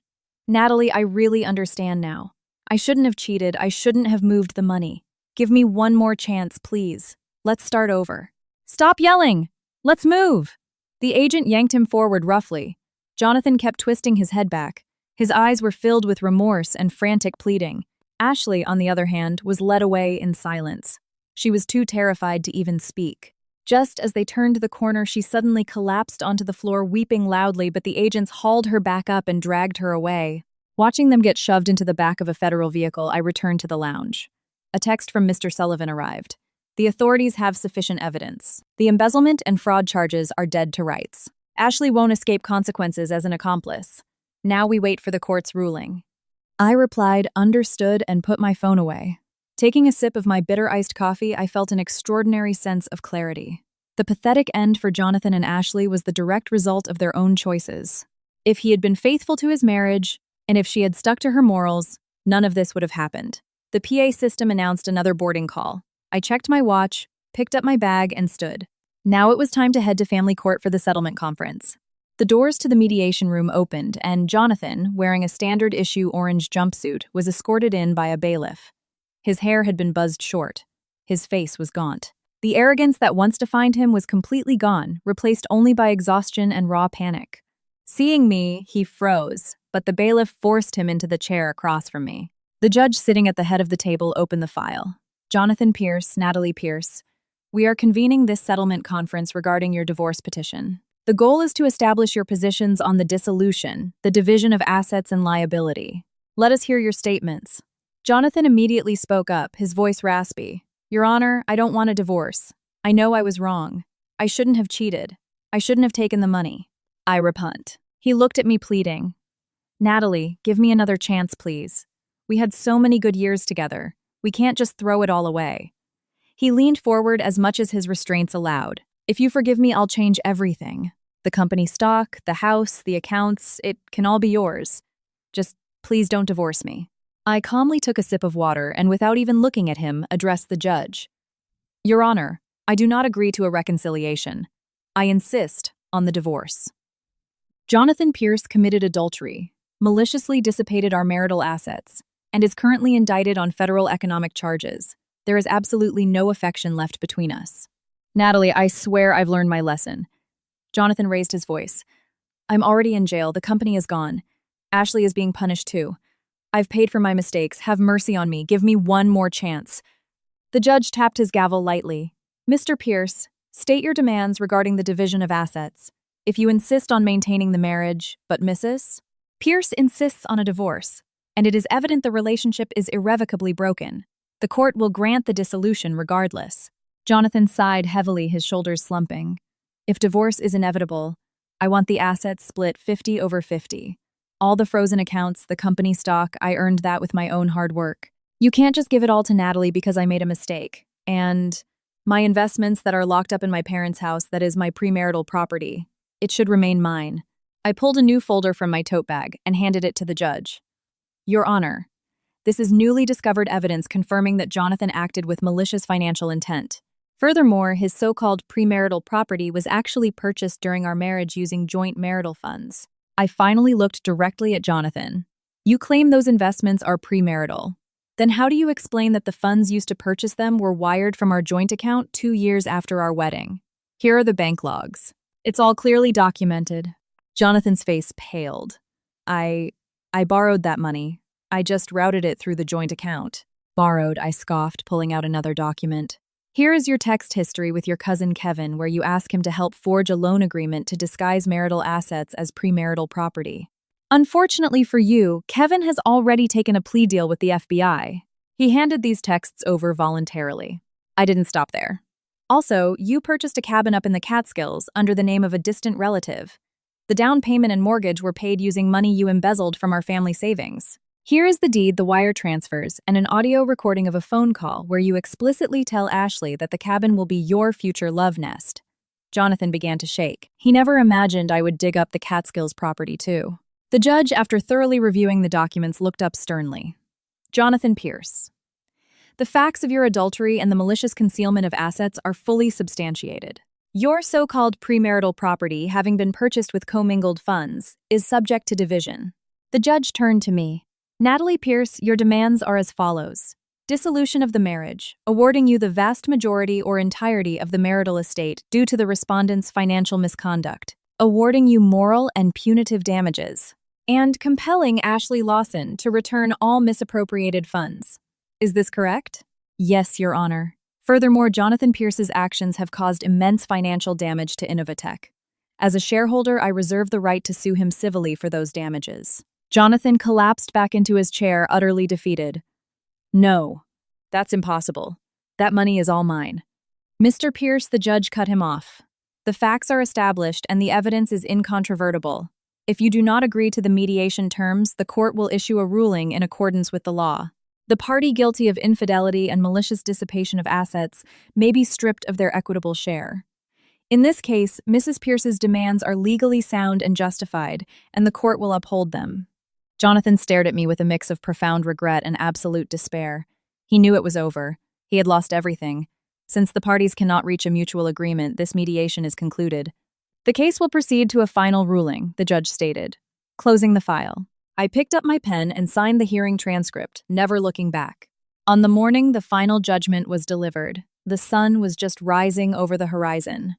Natalie, I really understand now. I shouldn't have cheated. I shouldn't have moved the money. Give me one more chance, please. Let's start over. Stop yelling! Let's move! The agent yanked him forward roughly. Jonathan kept twisting his head back. His eyes were filled with remorse and frantic pleading. Ashley, on the other hand, was led away in silence. She was too terrified to even speak. Just as they turned the corner, she suddenly collapsed onto the floor, weeping loudly, but the agents hauled her back up and dragged her away. Watching them get shoved into the back of a federal vehicle, I returned to the lounge. A text from Mr. Sullivan arrived. The authorities have sufficient evidence. The embezzlement and fraud charges are dead to rights. Ashley won't escape consequences as an accomplice. Now we wait for the court's ruling. I replied, understood, and put my phone away. Taking a sip of my bitter iced coffee, I felt an extraordinary sense of clarity. The pathetic end for Jonathan and Ashley was the direct result of their own choices. If he had been faithful to his marriage, and if she had stuck to her morals, none of this would have happened. The PA system announced another boarding call. I checked my watch, picked up my bag, and stood. Now it was time to head to family court for the settlement conference. The doors to the mediation room opened, and Jonathan, wearing a standard-issue orange jumpsuit, was escorted in by a bailiff. His hair had been buzzed short. His face was gaunt. The arrogance that once defined him was completely gone, replaced only by exhaustion and raw panic. Seeing me, he froze, but the bailiff forced him into the chair across from me. The judge sitting at the head of the table opened the file. Jonathan Pierce, Natalie Pierce, we are convening this settlement conference regarding your divorce petition. The goal is to establish your positions on the dissolution, the division of assets and liability. Let us hear your statements. Jonathan immediately spoke up, his voice raspy. Your Honor, I don't want a divorce. I know I was wrong. I shouldn't have cheated. I shouldn't have taken the money. I repunt. He looked at me pleading. Natalie, give me another chance, please. We had so many good years together. We can't just throw it all away. He leaned forward as much as his restraints allowed. If you forgive me, I'll change everything. The company stock, the house, the accounts, it can all be yours. Just please don't divorce me. I calmly took a sip of water and, without even looking at him, addressed the judge. Your Honor, I do not agree to a reconciliation. I insist on the divorce. Jonathan Pierce committed adultery, maliciously dissipated our marital assets, and is currently indicted on federal economic charges. There is absolutely no affection left between us. Natalie, I swear I've learned my lesson. Jonathan raised his voice. I'm already in jail. The company is gone. Ashley is being punished too. I've paid for my mistakes. Have mercy on me. Give me one more chance. The judge tapped his gavel lightly. Mr. Pierce, state your demands regarding the division of assets. If you insist on maintaining the marriage, but Mrs. Pierce insists on a divorce, and it is evident the relationship is irrevocably broken. The court will grant the dissolution regardless. Jonathan sighed heavily, his shoulders slumping. If divorce is inevitable, I want the assets split 50-50. All the frozen accounts, the company stock, I earned that with my own hard work. You can't just give it all to Natalie because I made a mistake. And my investments that are locked up in my parents' house, that is my premarital property, it should remain mine. I pulled a new folder from my tote bag and handed it to the judge. Your Honor, this is newly discovered evidence confirming that Jonathan acted with malicious financial intent. Furthermore, his so-called premarital property was actually purchased during our marriage using joint marital funds. I finally looked directly at Jonathan. You claim those investments are premarital. Then how do you explain that the funds used to purchase them were wired from our joint account 2 years after our wedding? Here are the bank logs. It's all clearly documented. Jonathan's face paled. I borrowed that money. I just routed it through the joint account. Borrowed, I scoffed, pulling out another document. Here is your text history with your cousin Kevin, where you ask him to help forge a loan agreement to disguise marital assets as premarital property. Unfortunately for you, Kevin has already taken a plea deal with the FBI. He handed these texts over voluntarily. I didn't stop there. Also, you purchased a cabin up in the Catskills under the name of a distant relative. The down payment and mortgage were paid using money you embezzled from our family savings. Here is the deed, the wire transfers, and an audio recording of a phone call where you explicitly tell Ashley that the cabin will be your future love nest. Jonathan began to shake. He never imagined I would dig up the Catskills property, too. The judge, after thoroughly reviewing the documents, looked up sternly. Jonathan Pierce, the facts of your adultery and the malicious concealment of assets are fully substantiated. Your so-called premarital property, having been purchased with commingled funds, is subject to division. The judge turned to me. Natalie Pierce, your demands are as follows. Dissolution of the marriage, awarding you the vast majority or entirety of the marital estate due to the respondent's financial misconduct, awarding you moral and punitive damages, and compelling Ashley Lawson to return all misappropriated funds. Is this correct? Yes, Your Honor. Furthermore, Jonathan Pierce's actions have caused immense financial damage to Innovatech. As a shareholder, I reserve the right to sue him civilly for those damages. Jonathan collapsed back into his chair, utterly defeated. No, that's impossible. That money is all mine. Mr. Pierce, the judge cut him off. The facts are established and the evidence is incontrovertible. If you do not agree to the mediation terms, the court will issue a ruling in accordance with the law. The party guilty of infidelity and malicious dissipation of assets may be stripped of their equitable share. In this case, Mrs. Pierce's demands are legally sound and justified, and the court will uphold them. Jonathan stared at me with a mix of profound regret and absolute despair. He knew it was over. He had lost everything. Since the parties cannot reach a mutual agreement, this mediation is concluded. The case will proceed to a final ruling, the judge stated. Closing the file. I picked up my pen and signed the hearing transcript, never looking back. On the morning the final judgment was delivered, the sun was just rising over the horizon.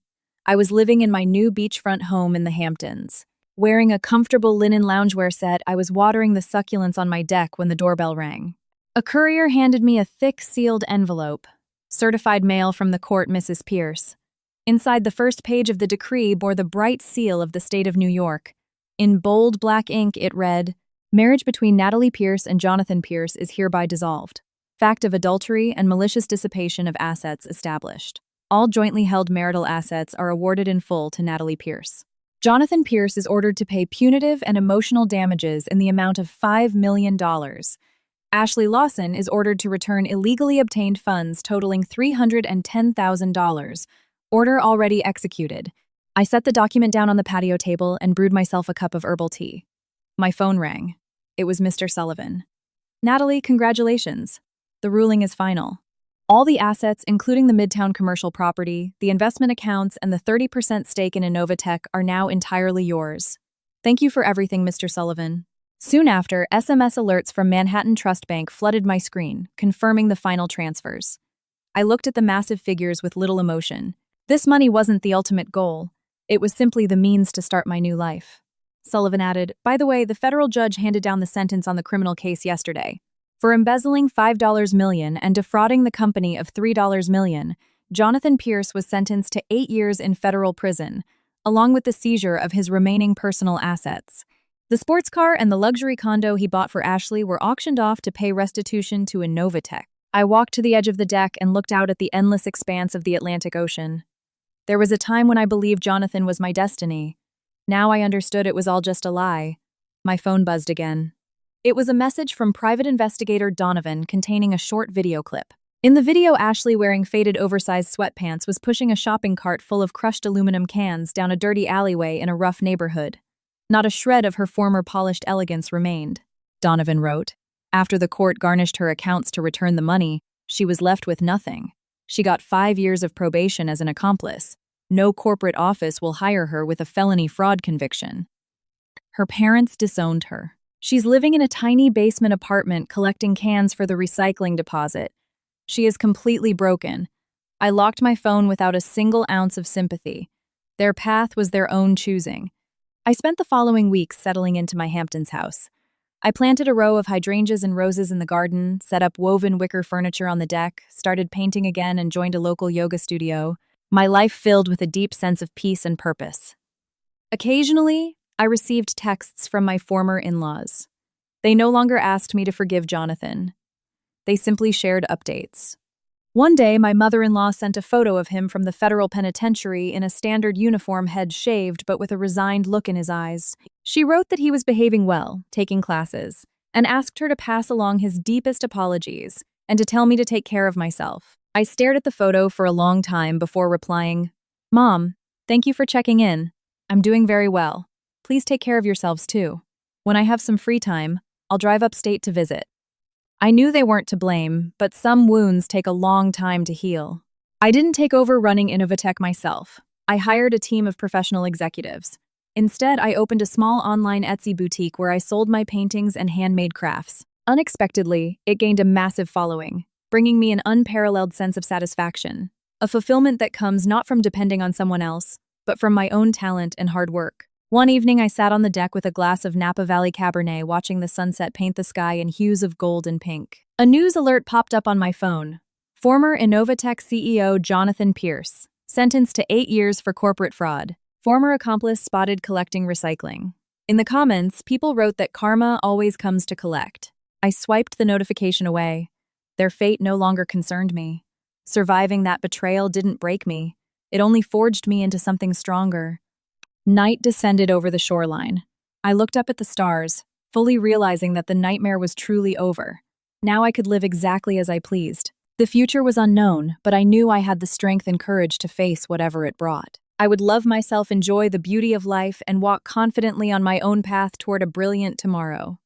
I was living in my new beachfront home in the Hamptons. Wearing a comfortable linen loungewear set, I was watering the succulents on my deck when the doorbell rang. A courier handed me a thick, sealed envelope. Certified mail from the court, Mrs. Pierce. Inside, the first page of the decree bore the bright seal of the state of New York. In bold black ink, it read, "Marriage between Natalie Pierce and Jonathan Pierce is hereby dissolved. Fact of adultery and malicious dissipation of assets established. All jointly held marital assets are awarded in full to Natalie Pierce. Jonathan Pierce is ordered to pay punitive and emotional damages in the amount of $5 million. Ashley Lawson is ordered to return illegally obtained funds totaling $310,000. Order already executed." I set the document down on the patio table and brewed myself a cup of herbal tea. My phone rang. It was Mr. Sullivan. "Natalie, congratulations. The ruling is final. All the assets, including the Midtown commercial property, the investment accounts, and the 30% stake in Innovatech are now entirely yours. Thank you for everything, Mr. Sullivan." Soon after, SMS alerts from Manhattan Trust Bank flooded my screen, confirming the final transfers. I looked at the massive figures with little emotion. This money wasn't the ultimate goal. It was simply the means to start my new life. Sullivan added, "By the way, the federal judge handed down the sentence on the criminal case yesterday. For embezzling $5 million and defrauding the company of $3 million, Jonathan Pierce was sentenced to 8 years in federal prison, along with the seizure of his remaining personal assets. The sports car and the luxury condo he bought for Ashley were auctioned off to pay restitution to Innovatech." I walked to the edge of the deck and looked out at the endless expanse of the Atlantic Ocean. There was a time when I believed Jonathan was my destiny. Now I understood it was all just a lie. My phone buzzed again. It was a message from private investigator Donovan containing a short video clip. In the video, Ashley, wearing faded oversized sweatpants, was pushing a shopping cart full of crushed aluminum cans down a dirty alleyway in a rough neighborhood. Not a shred of her former polished elegance remained, Donovan wrote. After the court garnished her accounts to return the money, she was left with nothing. She got 5 years of probation as an accomplice. No corporate office will hire her with a felony fraud conviction. Her parents disowned her. She's living in a tiny basement apartment collecting cans for the recycling deposit. She is completely broken. I locked my phone without a single ounce of sympathy. Their path was their own choosing. I spent the following weeks settling into my Hamptons house. I planted a row of hydrangeas and roses in the garden, set up woven wicker furniture on the deck, started painting again, and joined a local yoga studio, my life filled with a deep sense of peace and purpose. Occasionally, I received texts from my former in-laws. They no longer asked me to forgive Jonathan. They simply shared updates. One day, my mother-in-law sent a photo of him from the federal penitentiary in a standard uniform, head shaved but with a resigned look in his eyes. She wrote that he was behaving well, taking classes, and asked her to pass along his deepest apologies and to tell me to take care of myself. I stared at the photo for a long time before replying, "Mom, thank you for checking in. I'm doing very well. Please take care of yourselves too. When I have some free time, I'll drive upstate to visit." I knew they weren't to blame, but some wounds take a long time to heal. I didn't take over running Innovatech myself. I hired a team of professional executives. Instead, I opened a small online Etsy boutique where I sold my paintings and handmade crafts. Unexpectedly, it gained a massive following, bringing me an unparalleled sense of satisfaction, a fulfillment that comes not from depending on someone else, but from my own talent and hard work. One evening, I sat on the deck with a glass of Napa Valley Cabernet, watching the sunset paint the sky in hues of gold and pink. A news alert popped up on my phone. Former Innovatech CEO Jonathan Pierce, sentenced to 8 years for corporate fraud. Former accomplice spotted collecting recycling. In the comments, people wrote that karma always comes to collect. I swiped the notification away. Their fate no longer concerned me. Surviving that betrayal didn't break me. It only forged me into something stronger. Night descended over the shoreline. I looked up at the stars, fully realizing that the nightmare was truly over. Now I could live exactly as I pleased. The future was unknown, but I knew I had the strength and courage to face whatever it brought. I would love myself, enjoy the beauty of life, and walk confidently on my own path toward a brilliant tomorrow.